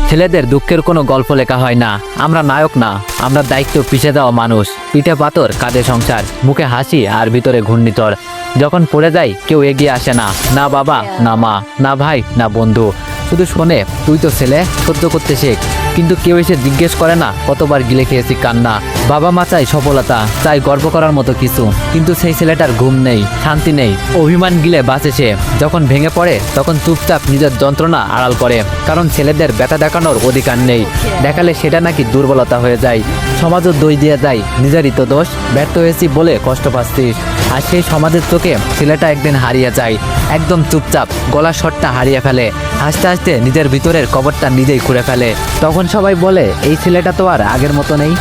ছেলেদের দুঃখের কোনো গল্প লেখা হয় না। আমরা নায়ক না, আমরা দায়িত্ব পিছে যাওয়া মানুষ। পিঠে পাথর, কাঁধে সংসার, মুখে হাসি আর ভিতরে ঘূর্ণিঝড়। যখন পড়ে যাই কেউ এগিয়ে আসে না, না বাবা, না মা, না ভাই, না বন্ধু। শুধু শোনে, তুই তো ছেলে, সহ্য করতে শেখ। কিন্তু কেউ এসে জিজ্ঞেস করে না কতবার গিলে খেয়েছি কান্না। বাবা মা চাই সফলতা, চাই গর্ব করার মতো কিছু, কিন্তু সেই ছেলেটার ঘুম নেই, শান্তি নেই, অভিমান গিলে বাঁচে সে। যখন ভেঙে পড়ে তখন চুপচাপ নিজের যন্ত্রণা আড়াল করে, কারণ ছেলেদের ব্যথা দেখানোর অধিকার নেই। দেখালে সেটা নাকি দুর্বলতা হয়ে যায়। সমাজও দোষ দিয়ে যায়, নিজেরই তো দোষ, ব্যর্থ হয়েছি বলে কষ্ট পাচ্ছিস। আর সেই সমাজের চোখে ছেলেটা একদিন হারিয়ে যায়, একদম চুপচাপ গলার স্বরটা হারিয়ে ফেলে, হাসতে হাসতে নিজের ভিতরের কবরটা নিজেই খুঁড়ে ফেলে। তখন সবাই বলে, এই ছেলেটা তো আর আগের মতো নেই।